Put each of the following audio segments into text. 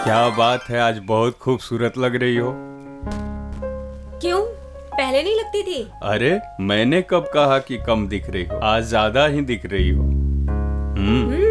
क्या बात है, आज बहुत खूबसूरत लग रही हो। क्यों? पहले नहीं लगती थी? अरे मैंने कब कहा कि कम दिख रही हो, आज ज्यादा ही दिख रही हो। हम्म।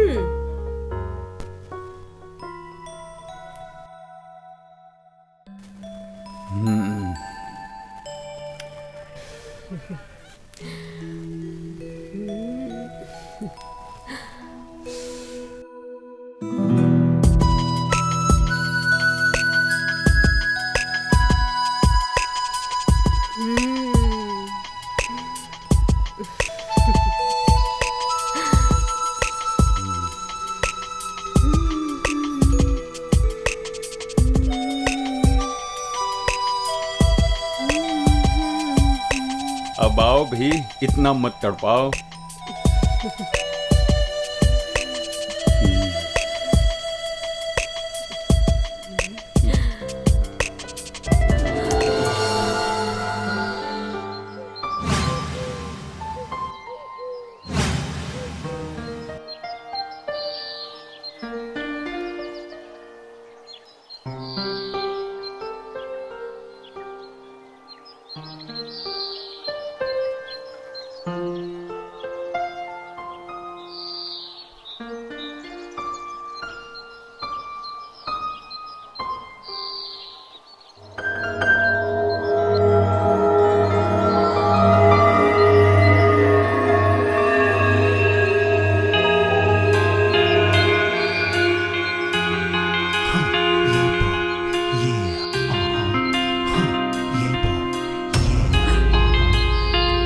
अब आओ भी, इतना मत तड़पाओ।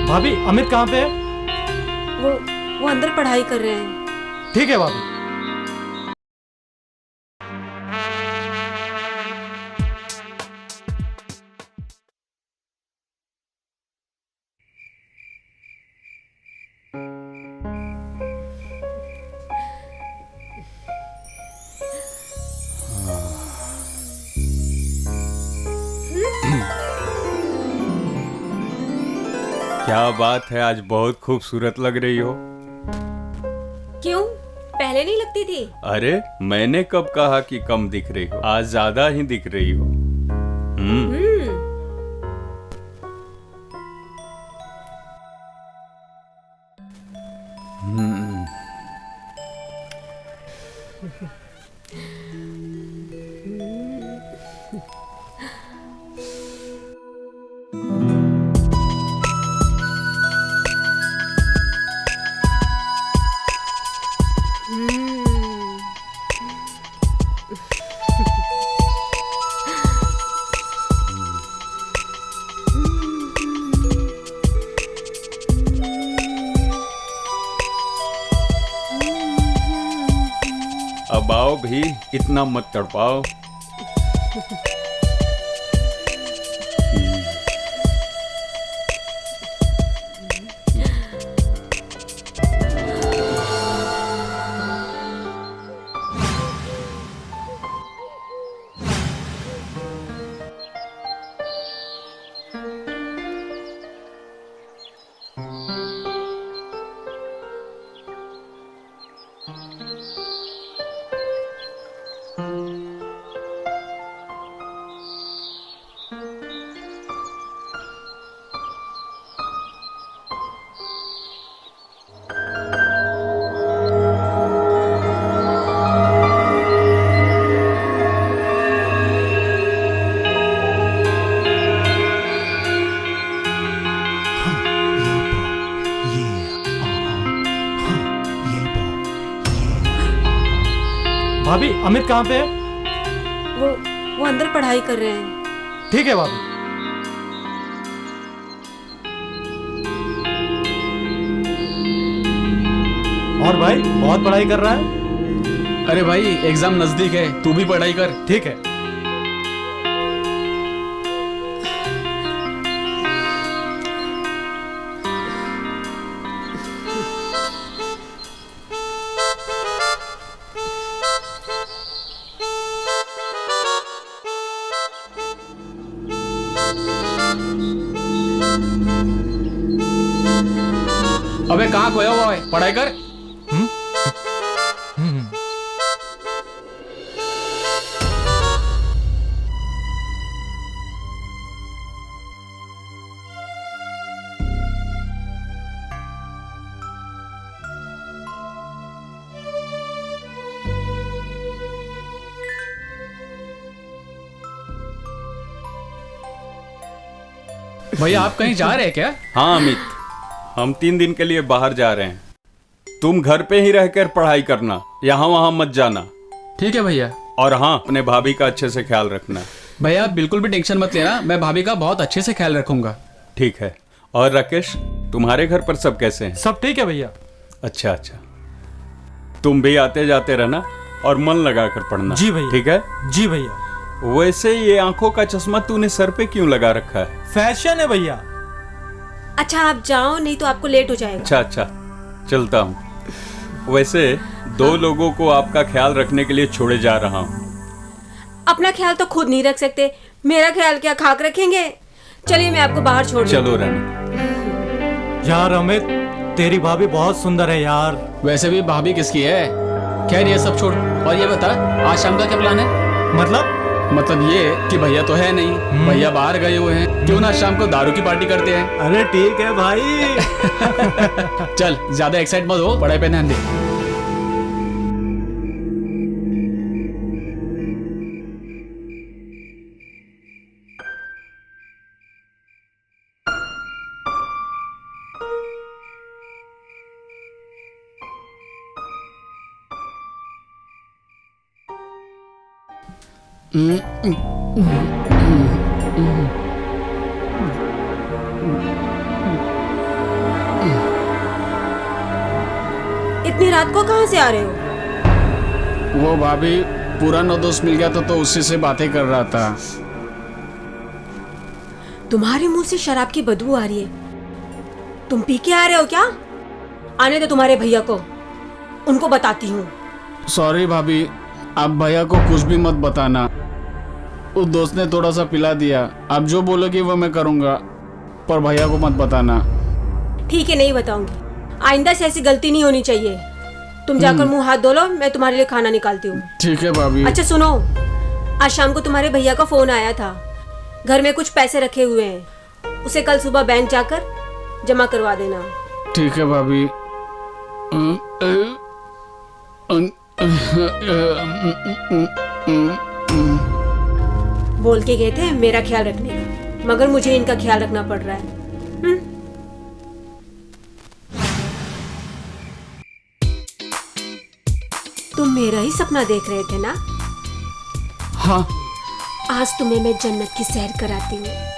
भाभी, अमित कहाँ पे है? वो अंदर पढ़ाई कर रहे हैं। ठीक है भाभी। क्या बात है, आज बहुत खूबसूरत लग रही हो। क्यों? पहले नहीं लगती थी? अरे मैंने कब कहा कि कम दिख रही हो, आज ज्यादा ही दिख रही हो। अब आओ भी, इतना मत तड़पाओ। भाभी, अमित कहाँ पे है? वो अंदर पढ़ाई कर रहे हैं। ठीक है भाभी। और भाई, बहुत पढ़ाई कर रहा है? अरे भाई, एग्जाम नजदीक है, तू भी पढ़ाई कर। ठीक है। अबे कहाँ खोया हुआ है, पढ़ाई कर। भैया आप कहीं जा रहे हैं क्या? हाँ अमित, हम 3 दिन के लिए बाहर जा रहे हैं। तुम घर पे ही रहकर पढ़ाई करना, यहाँ वहाँ मत जाना। ठीक है भैया। और हाँ, अपने भाभी का अच्छे से ख्याल रखना। भैया आप बिल्कुल भी टेंशन मत लेना, मैं भाभी का बहुत अच्छे से ख्याल रखूंगा। ठीक है। और राकेश, तुम्हारे घर पर सब कैसे हैं? सब ठीक है भैया। अच्छा अच्छा, तुम भी आते जाते रहना और मन लगा कर पढ़ना। जी भैया। ठीक है। जी भैया। वैसे ये आंखों का चश्मा तूने सर पे क्यों लगा रखा है? फैशन है भैया। अच्छा आप जाओ, नहीं तो आपको लेट हो जाएगा। अच्छा अच्छा, चलता हूँ। वैसे 2 लोगों को आपका ख्याल रखने के लिए छोड़े जा रहा हूँ। अपना ख्याल तो खुद नहीं रख सकते, मेरा ख्याल क्या खाक रखेंगे? चलिए मैं आपको बाहर छोड़ दूँ। चलो रानी। यार अमित, तेरी भाभी बहुत सुंदर है यार। वैसे भी भाभी किसकी है? खैर ये सब छोड़, और ये बता आज शाम का क्या प्लान है? मतलब ये कि भैया तो है नहीं, भैया बाहर गए हुए हैं, क्यों ना शाम को दारू की पार्टी करते हैं? अरे ठीक है भाई। चल ज्यादा एक्साइट मत हो, पढ़ाई पे ध्यान दे। इतनी रात को कहाँ से आ रहे हो? वो भाभी पुराना दोस्त मिल गया तो उसी से बातें कर रहा था। तुम्हारे मुंह से शराब की बदबू आ रही है। तुम पी के आ रहे हो क्या? आने दो तुम्हारे भैया को, उनको बताती हूँ। सॉरी भाभी, आप भैया को कुछ भी मत बताना। उस दोस्त ने थोड़ा सा पिला दिया, आप जो बोलोगी वो मैं करूँगा, पर भैया को मत बताना। ठीक है, नहीं बताऊंगी। आइंदा से ऐसी गलती नहीं होनी चाहिए। तुम जाकर मुंह हाथ धो लो, मैं तुम्हारे लिए खाना निकालती हूँ। ठीक है भाभी। अच्छा सुनो, आज शाम को तुम्हारे भैया का फोन आया था। घर में कुछ पैसे रखे हुए हैं, उसे कल सुबह बैंक जाकर जमा करवा देना। ठीक है भाभी। बोल के गए थे मेरा ख्याल रखने का, मगर मुझे इनका ख्याल रखना पड़ रहा है। तुम मेरा ही सपना देख रहे थे ना? हाँ। आज तुम्हें मैं जन्नत की सैर कराती हूँ।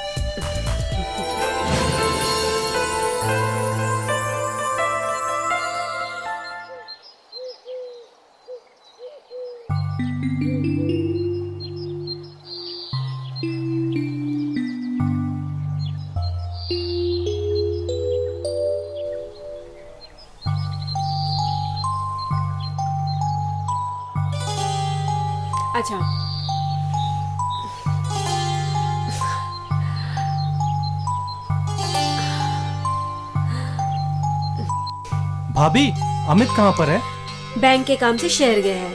अच्छा भाभी, अमित कहाँ पर है? बैंक के काम से शहर गया है।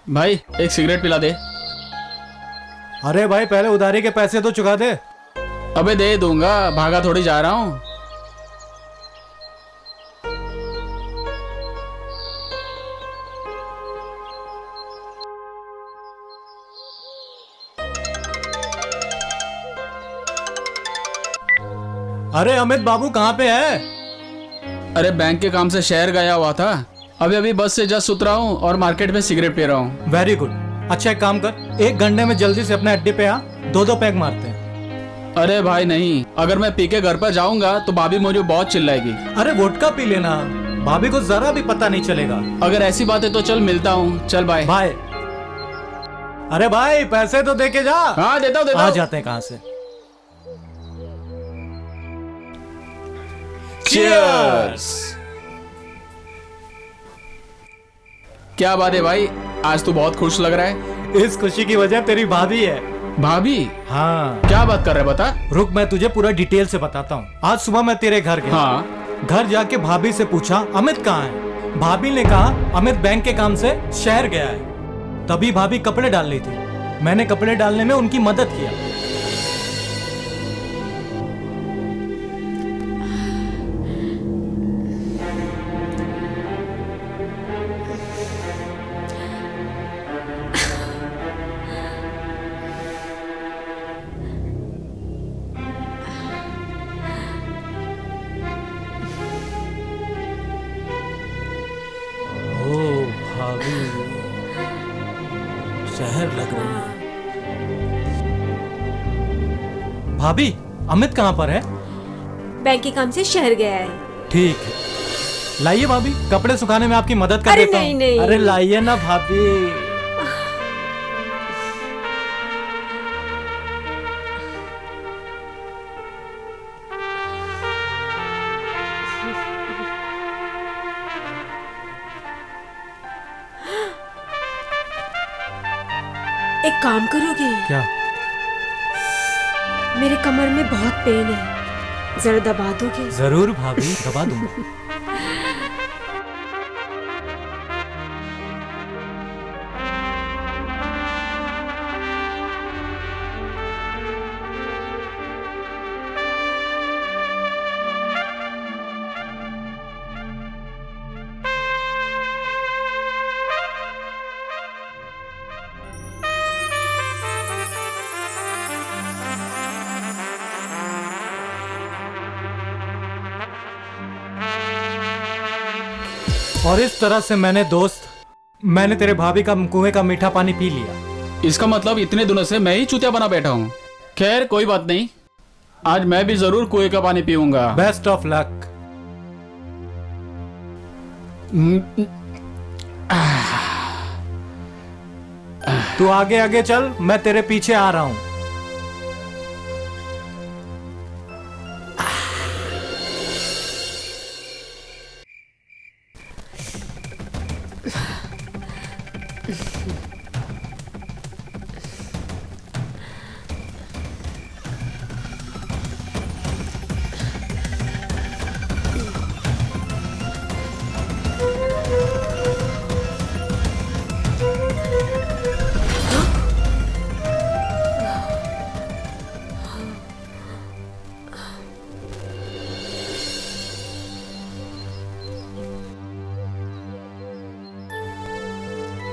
भाई एक सिगरेट पिला दे। अरे भाई पहले उधारी के पैसे तो चुका दे। अबे दे दूंगा, भागा थोड़ी जा रहा हूँ। अरे अमित बाबू कहाँ पे है? अरे बैंक के काम से शहर गया हुआ था, अभी अभी बस से जस्ट उतरा हूँ और मार्केट में सिगरेट पी रहा हूँ। Very good. अच्छा एक काम कर, 1 घंटे में जल्दी से अपने अड्डे पे आ, 2-2 पैक मारते हैं। अरे भाई नहीं, अगर मैं पी के घर पर जाऊंगा तो भाभी मुझे बहुत चिल्लाएगी। अरे वोडका पी लेना, भाभी को जरा भी पता नहीं चलेगा। अगर ऐसी बात है तो चल मिलता हूँ, चल बाय। बाय। अरे भाई पैसे तो दे के जा। हाँ देता हूँ आ जाते हैं कहाँ से। Cheers! क्या बात है भाई, आज तू बहुत खुश लग रहा है। इस खुशी की वजह तेरी भाभी है। भाभी? हाँ। क्या बात कर रहा है, बता। रुक मैं तुझे पूरा डिटेल से बताता हूँ। आज सुबह मैं तेरे घर गया। हाँ। घर जाके भाभी से पूछा अमित कहाँ है। भाभी ने कहा अमित बैंक के काम से शहर गया है। तभी भाभी कपड़े डाल रही थी, मैंने कपड़े डालने में उनकी मदद किया। भाभी शहर लग रही है। भाभी अमित कहाँ पर है? बैंक के काम से शहर गया है। ठीक है, लाइए भाभी, कपड़े सुखाने में आपकी मदद कर अरे देता हूँ। नहीं, नहीं। अरे लाइए ना भाभी। एक काम करोगे? क्या? मेरे कमर में बहुत पेन है, जरा दबा दोगे? जरूर भाभी, दबा दूंगा। और इस तरह से मैंने तेरे भाभी का कुएं का मीठा पानी पी लिया। इसका मतलब इतने दिनों से मैं ही चूतिया बना बैठा हूँ। खैर कोई बात नहीं, आज मैं भी जरूर कुएं का पानी पीऊंगा। Best of luck. तू आगे आगे चल, मैं तेरे पीछे आ रहा हूं।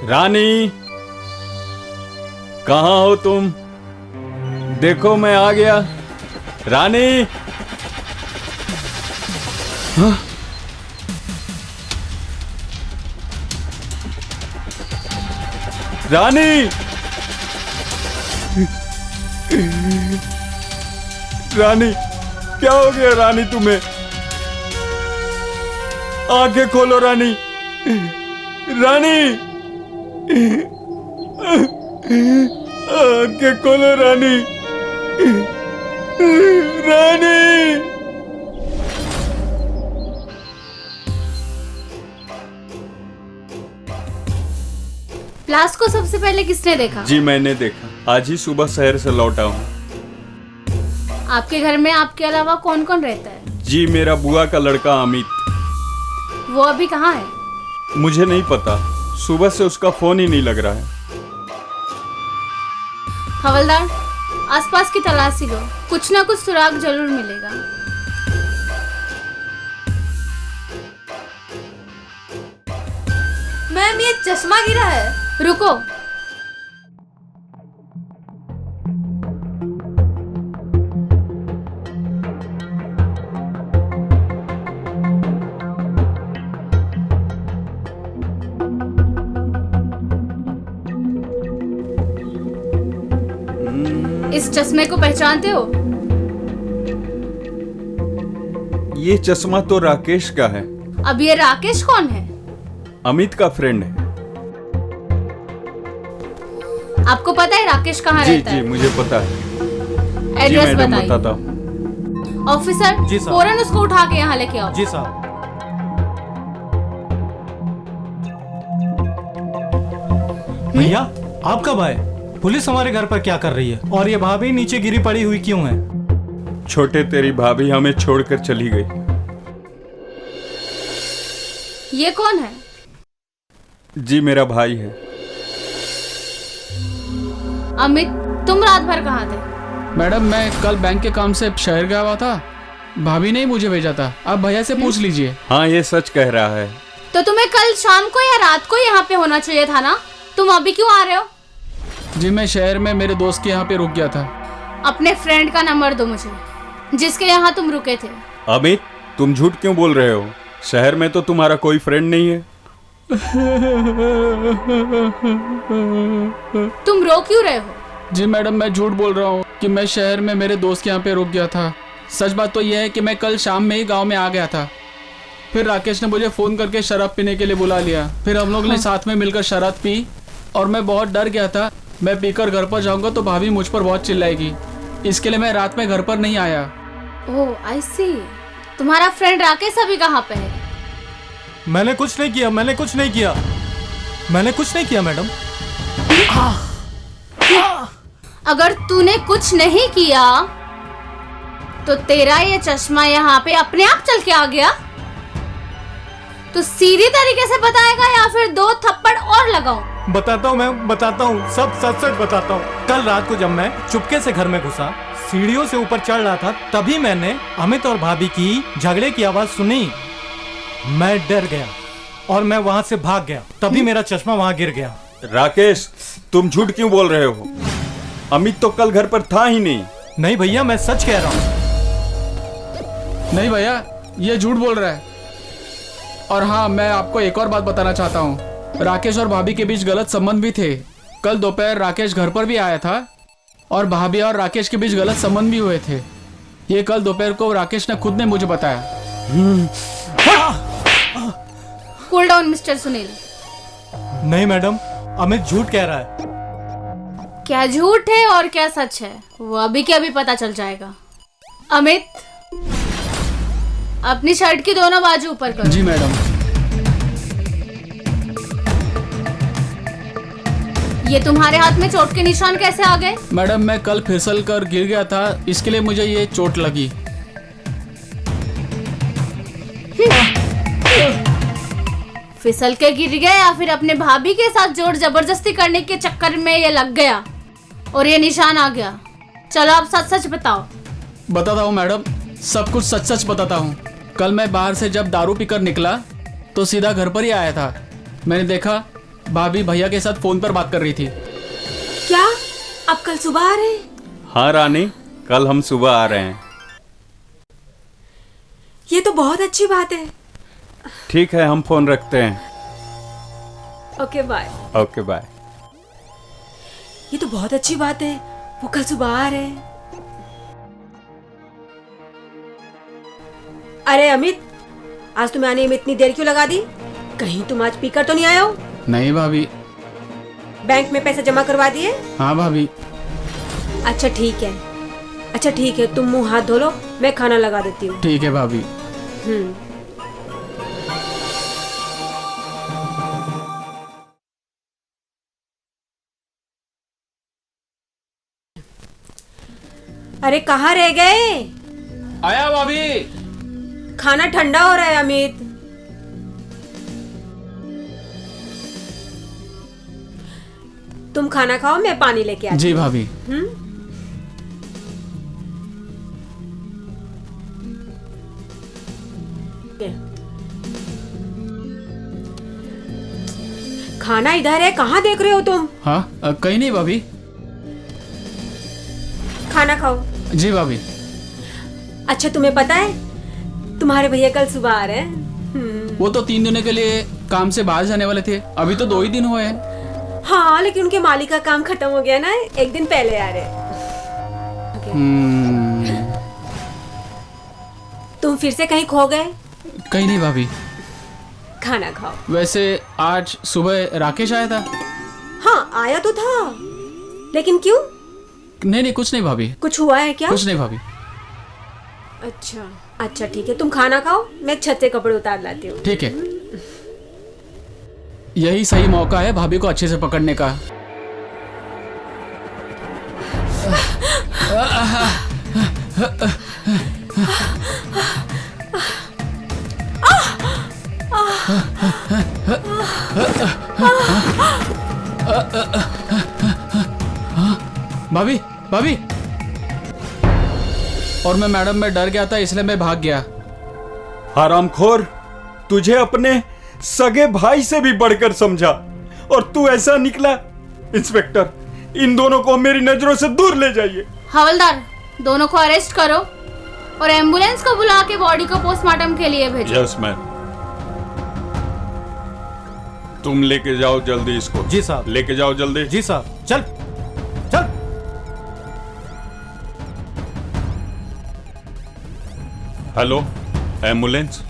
रानी, कहाँ हो तुम? देखो मैं आ गया। रानी, हाँ? रानी, रानी, क्या हो गया रानी तुम्हें? आंखें खोलो रानी। रानी, आंखें खोलो रानी। रानी, लाश को सबसे पहले किसने देखा? जी मैंने देखा, आज ही सुबह शहर से लौटा हूँ। आपके घर में आपके अलावा कौन कौन रहता है? जी मेरा बुआ का लड़का अमित। वो अभी कहाँ है? मुझे नहीं पता, सुबह से उसका फोन ही नहीं लग रहा है। हवलदार, आसपास की तलाशी लो, कुछ ना कुछ सुराग जरूर मिलेगा। मैम ये चश्मा गिरा है। रुको, इस चश्मे को पहचानते हो? ये चश्मा तो राकेश का है। अब ये राकेश कौन है? अमित का फ्रेंड है। आपको पता है राकेश कहाँ जी रहता जी है? मुझे पता है। जी एड्रेस मैडम बताइए। बताता हूँ। ऑफिसर, जी साहब। फौरन उसको उठा के यहाँ लेके आओ। जी साहब। भैया आप कब आए? पुलिस हमारे घर पर क्या कर रही है? और ये भाभी नीचे गिरी पड़ी हुई क्यों है? छोटे, तेरी भाभी हमें छोड़कर चली गई। ये कौन है? जी मेरा भाई है। अमित, तुम रात भर कहाँ थे? मैडम मैं कल बैंक के काम से शहर गया हुआ था, भाभी ने ही मुझे भेजा था। आप भैया से पूछ लीजिए। हाँ ये सच कह रहा है। तो तुम्हें कल शाम को या रात को यहाँ पे होना चाहिए था ना? तुम अभी क्यों आ रहे हो? जी मैं शहर में मेरे दोस्त के यहाँ पे रुक गया था। अपने फ्रेंड का नंबर दो मुझे, जिसके यहाँ तुम रुके थे। अमित, तुम झूठ क्यों बोल रहे हो? शहर में तो तुम्हारा कोई फ्रेंड नहीं है। तुम रो क्यों रहे हो? जी मैडम, मैं झूठ बोल रहा हूँ कि मैं शहर में मेरे दोस्त के यहाँ पे रुक गया था। सच बात तो यह है कि मैं कल शाम में ही गांव में आ गया था। फिर राकेश ने मुझे फ़ोन करके शराब पीने के लिए बुला लिया। फिर हम लोग ने साथ में मिलकर शराब पी और मैं बहुत डर गया था। मैं पीकर घर पर जाऊंगा तो भाभी मुझ पर बहुत चिल्लाएगी, इसके लिए मैं रात में घर पर नहीं आया। ओह आई सी। तुम्हारा फ्रेंड राकेश अभी कहाँ पे है? मैंने कुछ नहीं किया, मैंने कुछ नहीं किया, मैंने कुछ नहीं किया मैडम। अगर तूने कुछ नहीं किया तो तेरा ये चश्मा यहाँ पे अपने आप चल के आ गया? तो सीधी तरीके से बताएगा या फिर 2 थप्पड़ और लगाऊं? बताता हूँ, मैं बताता हूँ, सब सच सच बताता हूँ। कल रात को जब मैं चुपके से घर में घुसा, सीढ़ियों से ऊपर चढ़ रहा था, तभी मैंने अमित और भाभी की झगड़े की आवाज सुनी। मैं डर गया और मैं वहां से भाग गया, तभी मेरा चश्मा वहां गिर गया। राकेश, तुम झूठ क्यों बोल रहे हो? अमित तो कल घर पर था ही नहीं। नहीं भैया, मैं सच कह रहा हूँ। नहीं भैया, ये झूठ बोल रहा है। और हाँ, मैं आपको एक और बात बताना चाहता हूँ। राकेश और भाभी के बीच गलत संबंध भी थे। कल दोपहर राकेश घर पर भी आया था और भाभी और राकेश के बीच गलत संबंध भी हुए थे। ये कल दोपहर को राकेश ने खुद ने मुझे बताया। Cool down mister Sunil. नहीं मैडम, अमित झूठ कह रहा है। क्या झूठ है और क्या सच है वो अभी के अभी पता चल जाएगा। अमित, अपनी शर्ट की दोनों बाजू ऊपर करो। जी मैडम। ये तुम्हारे हाथ में चोट के निशान कैसे आ गए? मैडम, मैं कल फिसल कर गिर गया था, इसके लिए मुझे ये चोट लगी। फिसल के गिर गया या फिर अपने भाभी के साथ जोर जबरदस्ती करने के चक्कर में ये लग गया और ये निशान आ गया? चलो आप सच सच बताओ। बताता हूँ मैडम, सब कुछ सच सच बताता हूँ। कल मैं बाहर से जब दारू पीकर निकला तो सीधा घर पर ही आया था। मैंने देखा भाभी भैया के साथ फोन पर बात कर रही थी। क्या आप कल सुबह आ रहे हैं? हाँ रानी, कल हम सुबह आ रहे हैं। ये तो बहुत अच्छी बात है। ठीक है, हम फोन रखते हैं। Okay bye. Okay bye. ये तो बहुत अच्छी बात है, वो कल सुबह आ रहे हैं। अरे अमित, आज तुम्हें आने में इतनी देर क्यों लगा दी? कहीं तुम आज पीकर तो नहीं आए हो? नहीं भाभी। बैंक में पैसे जमा करवा दिए? हाँ भाभी। अच्छा ठीक है, अच्छा ठीक है, तुम मुंह हाथ धो लो, मैं खाना लगा देती हूँ। ठीक है भाभी। अरे कहाँ रह गए? आया भाभी। खाना ठंडा हो रहा है अमित। तुम खाना खाओ, मैं पानी लेके आती जी भाभी। खाना इधर है, कहाँ देख रहे हो तुम? हाँ, कहीं नहीं भाभी। खाना खाओ। जी भाभी। अच्छा तुम्हें पता है तुम्हारे भैया कल सुबह आ रहे हैं? वो तो 3 दिनों के लिए काम से बाहर जाने वाले थे, अभी तो 2 ही दिन हुए हैं। हाँ, लेकिन उनके मालिक का काम खत्म हो गया ना, 1 दिन पहले आ रहे हैं। तुम फिर से कहीं खो गए? कहीं नहीं भाभी। खाना खाओ। वैसे आज सुबह राकेश आया था। हाँ आया तो था, लेकिन क्यों? नहीं कुछ नहीं भाभी। कुछ हुआ है क्या? कुछ नहीं भाभी। अच्छा अच्छा ठीक है, तुम खाना खाओ, मैं छत से कपड़े उतार लाती हूँ। ठीक है, यही सही मौका है भाभी को अच्छे से पकड़ने का। भाभी भाभी। और मैं डर गया था, इसलिए मैं भाग गया। हरामखोर, तुझे अपने सगे भाई से भी बढ़कर समझा और तू ऐसा निकला। इंस्पेक्टर, इन दोनों को मेरी नजरों से दूर ले जाइए। हवलदार, दोनों को अरेस्ट करो और एम्बुलेंस को बुला के बॉडी को पोस्टमार्टम के लिए भेजो। Yes ma'am. तुम लेके जाओ जल्दी इसको। जी साहब। लेके जाओ जल्दी। जी साहब। चल चल। Hello, ambulance.